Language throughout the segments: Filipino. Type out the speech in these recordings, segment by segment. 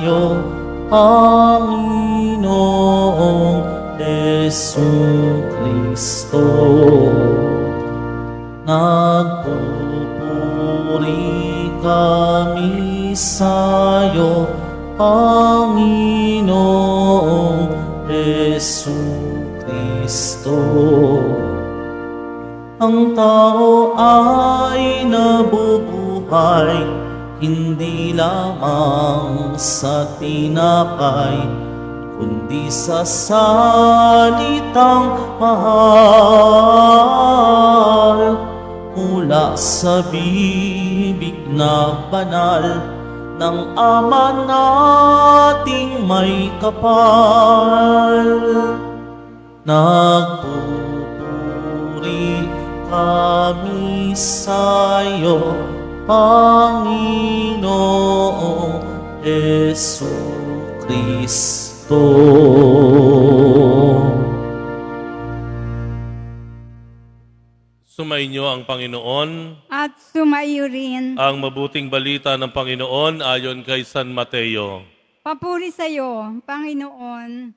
sayo, Panginoong Jesucristo. Nagpupuri kami sayo, Panginoong Jesucristo. Ang tao ay nabubuhay hindi lamang sa tinapay, kundi sa salitang mahal mula sa bibig na banal ng Ama nating may kapal. Nagpupuri kami sayo, Panginoong Jesucristo. Sumainyo ang Panginoon. At sumaiyo rin. Ang mabuting balita ng Panginoon ayon kay San Mateo. Papuri sa iyo, Panginoon.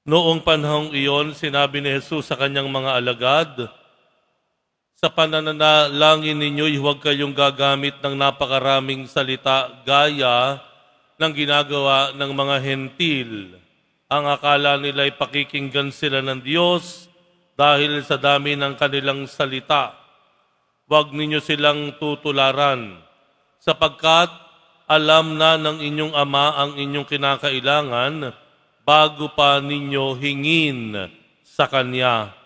Noong panahong iyon, sinabi ni Jesus sa kanyang mga alagad, sa pananalangin ninyo, huwag kayong gagamit ng napakaraming salita gaya ng ginagawa ng mga hentil. Ang akala nila ay pakikinggan sila ng Diyos dahil sa dami ng kanilang salita. Huwag ninyo silang tutularan, sapagkat alam na ng inyong Ama ang inyong kinakailangan bago pa ninyo hingin sa Kanya.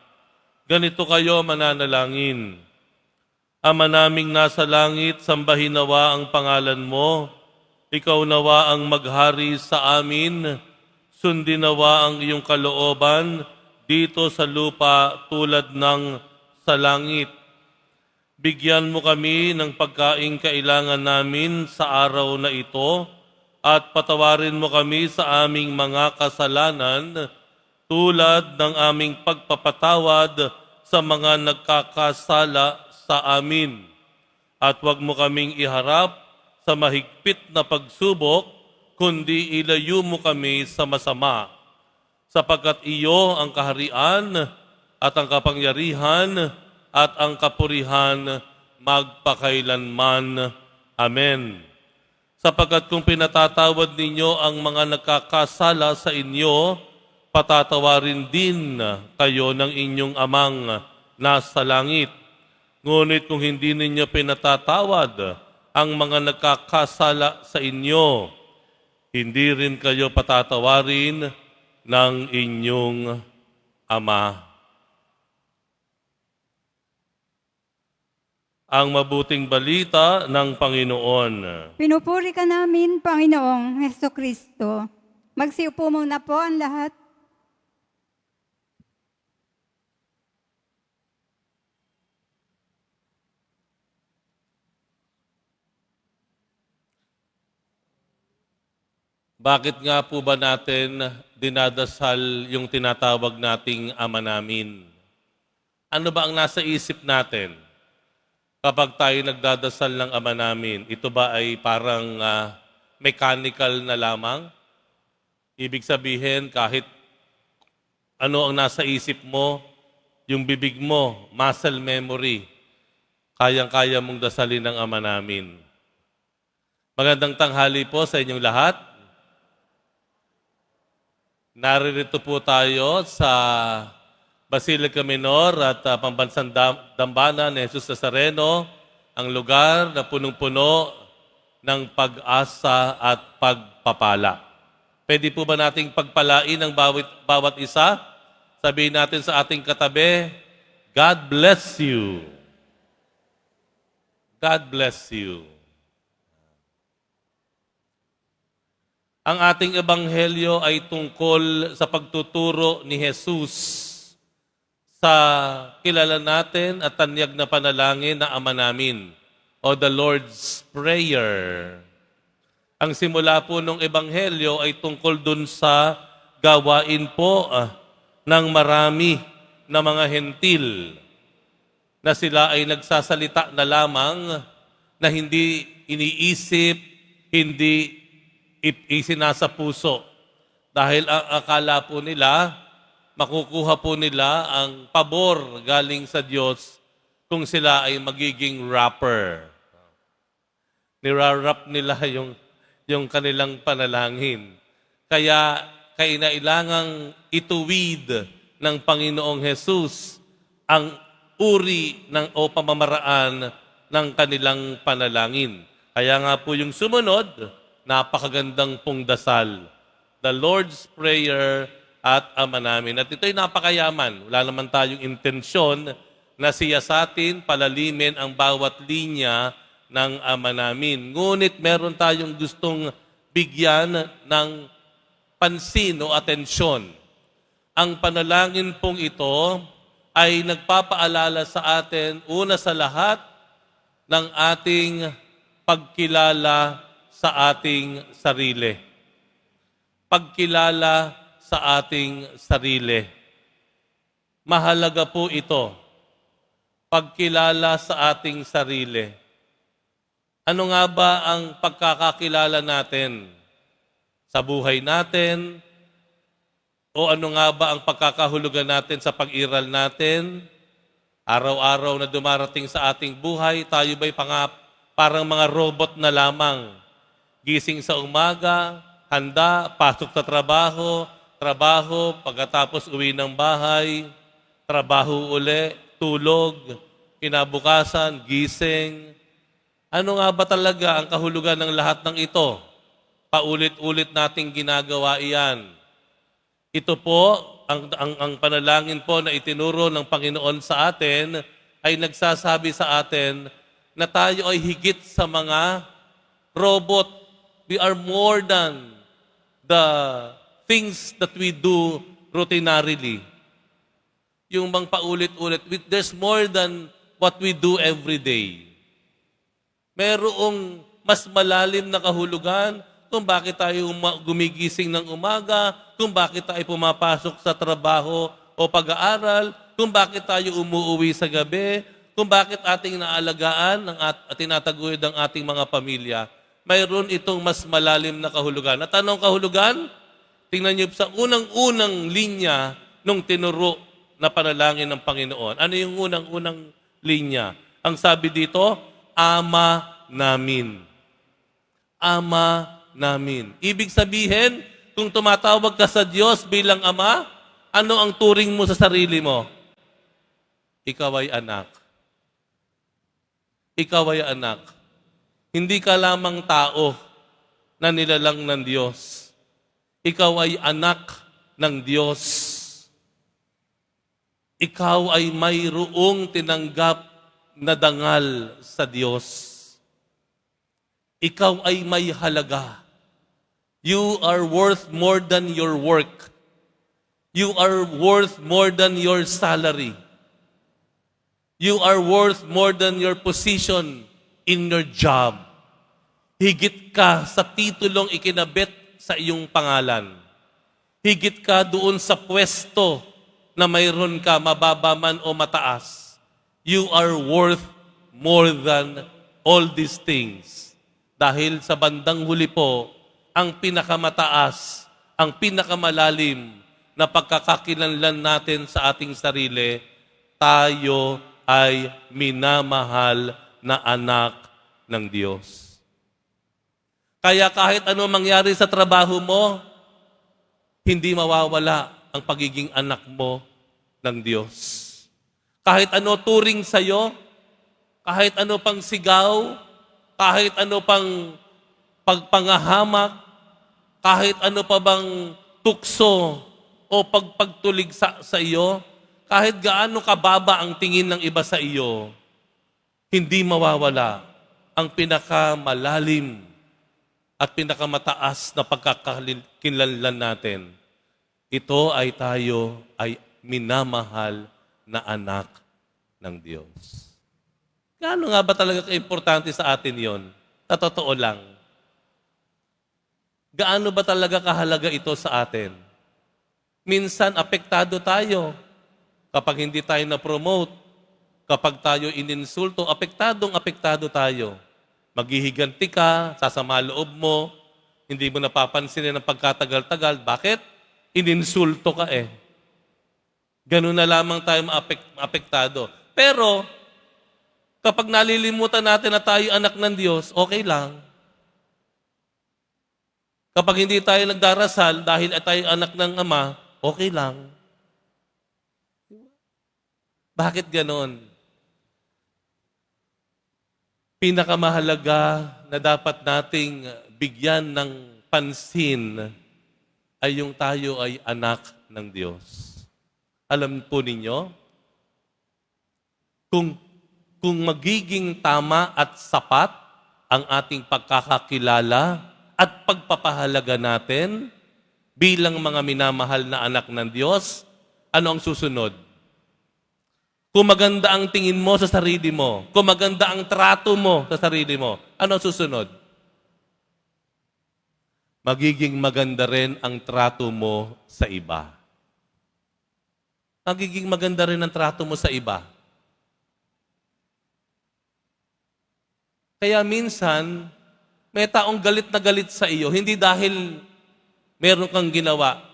Ganito kayo mananalangin. Ama naming nasa langit, sambahin nawa ang pangalan mo. Ikaw nawa ang maghari sa amin. Sundin nawa ang iyong kalooban dito sa lupa tulad ng sa langit. Bigyan mo kami ng pagkaing kailangan namin sa araw na ito at patawarin mo kami sa aming mga kasalanan tulad ng aming pagpapatawad sa mga nagkakasala sa amin. At huwag mo kaming iharap sa mahigpit na pagsubok, kundi ilayo mo kami sa masama. Sapagkat iyo ang kaharian at ang kapangyarihan at ang kapurihan magpakailanman. Amen. Sapagkat kung pinatatawad ninyo ang mga nagkakasala sa inyo, patatawarin din kayo ng inyong Amang nasa langit. Ngunit kung hindi ninyo pinatatawad ang mga nagkakasala sa inyo, hindi rin kayo patatawarin ng inyong Ama. Ang mabuting balita ng Panginoon. Pinupuri ka namin, Panginoong Jesucristo. Magsiupo muna po ang lahat. Bakit nga po ba natin dinadasal yung tinatawag nating Ama namin? Ano ba ang nasa isip natin kapag tayo nagdadasal ng Ama namin? Ito ba ay parang mechanical na lamang? Ibig sabihin, kahit ano ang nasa isip mo, yung bibig mo, muscle memory, kayang-kaya mong dasalin ng Ama namin. Magandang tanghali po sa inyong lahat. Naririto po tayo sa Basilica Minor at Pambansang Dambana ni Jesus Nazareno, ang lugar na punong-puno ng pag-asa at pagpapala. Pwede po ba nating pagpalain ang bawat isa? Sabihin natin sa ating katabi, God bless you. God bless you. Ang ating ebanghelyo ay tungkol sa pagtuturo ni Jesus sa kilala natin at tanyag na panalangin na Ama namin o the Lord's Prayer. Ang simula po ng ebanghelyo ay tungkol dun sa gawain po ng marami na mga hentil na sila ay nagsasalita na lamang na hindi iniisip, hindi isinasa puso. Dahil ang akala po nila, makukuha po nila ang pabor galing sa Diyos kung sila ay magiging rapper. Nirarap nila yung kanilang panalangin. Kaya kailangang ituwid ng Panginoong Jesus ang uri o pamamaraan ng kanilang panalangin. Kaya nga po yung sumunod, napakagandang pong dasal. The Lord's Prayer at Ama namin. At ito'y napakayaman. Wala naman tayong intensyon na siyasatin, palalimin ang bawat linya ng Ama namin. Ngunit meron tayong gustong bigyan ng pansin o atensyon. Ang panalangin pong ito ay nagpapaalala sa atin, una sa lahat, ng ating pagkilala sa ating sarili. Pagkilala sa ating sarili. Mahalaga po ito. Pagkilala sa ating sarili. Ano nga ba ang pagkakakilala natin sa buhay natin? O ano nga ba ang pagkakahulugan natin sa pag-iral natin? Araw-araw na dumarating sa ating buhay, tayo ba'y parang mga robot na lamang? Gising sa umaga, handa, pasok sa trabaho, pagkatapos uwi ng bahay, trabaho uli, tulog, kinabukasan, gising. Ano nga ba talaga ang kahulugan ng lahat ng ito? Paulit-ulit nating ginagawa iyan. Ito po, ang panalangin po na itinuro ng Panginoon sa atin ay nagsasabi sa atin na tayo ay higit sa mga robot. We are more than the things that we do routinarily. Yung bang paulit-ulit, there's more than what we do every day. Merong mas malalim na kahulugan kung bakit tayo gumigising ng umaga, kung bakit tayo pumapasok sa trabaho o pag-aaral, kung bakit tayo umuuwi sa gabi, kung bakit ating naalagaan at tinataguyod ang ating mga pamilya. Mayroon itong mas malalim na kahulugan. At anong kahulugan? Tingnan niyo sa unang-unang linya nung tinuro na panalangin ng Panginoon. Ano yung unang-unang linya? Ang sabi dito, Ama namin. Ama namin. Ibig sabihin, kung tumatawag ka sa Diyos bilang Ama, ano ang turing mo sa sarili mo? Ikaw ay anak. Ikaw ay anak. Hindi ka lamang tao na nilalang ng Diyos. Ikaw ay anak ng Diyos. Ikaw ay mayroong tinanggap na dangal sa Diyos. Ikaw ay may halaga. You are worth more than your work. You are worth more than your salary. You are worth more than your position in your job. Higit ka sa titulong ikinabit sa iyong pangalan. Higit ka doon sa pwesto na mayroon ka, mababa man o mataas. You are worth more than all these things. Dahil sa bandang huli po, ang pinakamataas, ang pinakamalalim na pagkakakilanlan natin sa ating sarili, tayo ay minamahal na anak ng Diyos. Kaya kahit ano mangyari sa trabaho mo, hindi mawawala ang pagiging anak mo ng Diyos. Kahit ano turing sa'yo, kahit ano pang sigaw, kahit ano pang pagpangahamak, kahit ano pa bang tukso o pagtulig sa iyo, kahit gaano kababa ang tingin ng iba sa iyo, hindi mawawala ang pinakamalalim at pinakamataas na pagkakakinlanlan natin. Ito ay tayo ay minamahal na anak ng Diyos. Gaano nga ba talaga ka-importante sa atin yon? Sa totoo lang. Gaano ba talaga kahalaga ito sa atin? Minsan, apektado tayo. Kapag hindi tayo na-promote, kapag tayo ininsulto, apektado tayo. maghihiganti ka, sasama loob mo, hindi mo napapansinin ng pagkatagal-tagal. Bakit? Ininsulto ka eh. Ganun na lamang tayo maapektado. Pero, kapag nalilimutan natin na tayo anak ng Diyos, okay lang. Kapag hindi tayo nagdarasal dahil tayo anak ng Ama, okay lang. Bakit ganon? Pinakamahalaga na dapat nating bigyan ng pansin ay yung tayo ay anak ng Diyos. Alam po ninyo, kung magiging tama at sapat ang ating pagkakakilala at pagpapahalaga natin bilang mga minamahal na anak ng Diyos, ano ang susunod? Kung maganda ang tingin mo sa sarili mo, kung maganda ang trato mo sa sarili mo, ano ang susunod? Magiging maganda rin ang trato mo sa iba. Magiging maganda rin ang trato mo sa iba. Kaya minsan, may taong galit na galit sa iyo, hindi dahil meron kang ginawa.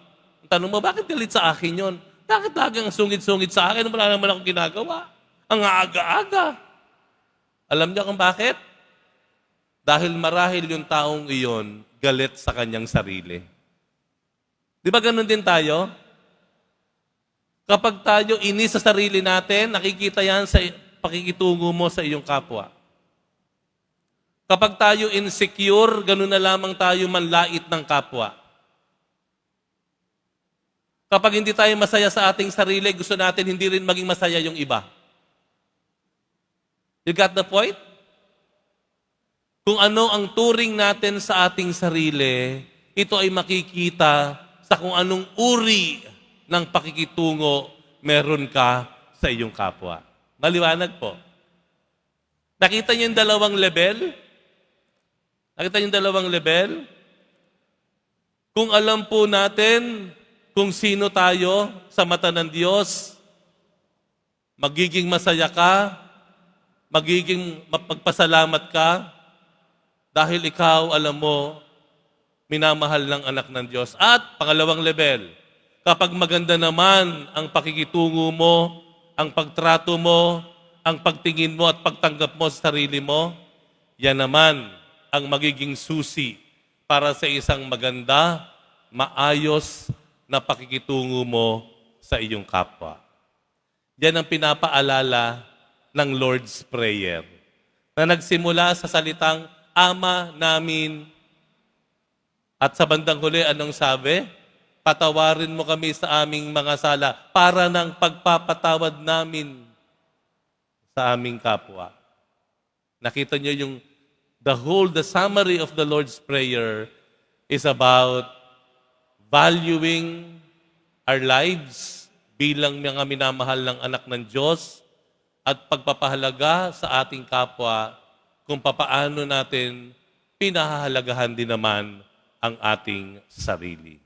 Tanong mo, bakit galit sa akin yon? Bakit lagi ang sungit-sungit sa akin? Wala naman akong ginagawa. Ang aga-aga. Alam niyo kung bakit? Dahil marahil yung taong iyon galit sa kanyang sarili. Di ba ganun din tayo? Kapag tayo inis sa sarili natin, nakikita yan sa pakikitungo mo sa iyong kapwa. Kapag tayo insecure, ganun na lamang tayo manlait ng kapwa. Kapag hindi tayo masaya sa ating sarili, gusto natin hindi rin maging masaya yung iba. You got the point? Kung ano ang turing natin sa ating sarili, ito ay makikita sa kung anong uri ng pakikitungo meron ka sa iyong kapwa. Maliwanag po. Nakita niyo yung dalawang level? Nakita niyo yung dalawang level? Kung alam po natin kung sino tayo sa mata ng Diyos, magiging masaya ka, magiging mapagpasalamat ka, dahil ikaw, alam mo, minamahal ng anak ng Diyos. At pangalawang level, kapag maganda naman ang pakikitungo mo, ang pagtrato mo, ang pagtingin mo at pagtanggap mo sa sarili mo, yan naman ang magiging susi para sa isang maganda, maayos na pakikitungo mo sa iyong kapwa. Yan ang pinapaalala ng Lord's Prayer na nagsimula sa salitang Ama namin at sa bandang huli anong sabi? Patawarin mo kami sa aming mga sala para ng pagpapatawad namin sa aming kapwa. Nakita niyo yung the summary of the Lord's Prayer is about valuing our lives bilang mga minamahal ng anak ng Diyos at pagpapahalaga sa ating kapwa kung papaano natin pinahahalagahan din naman ang ating sarili.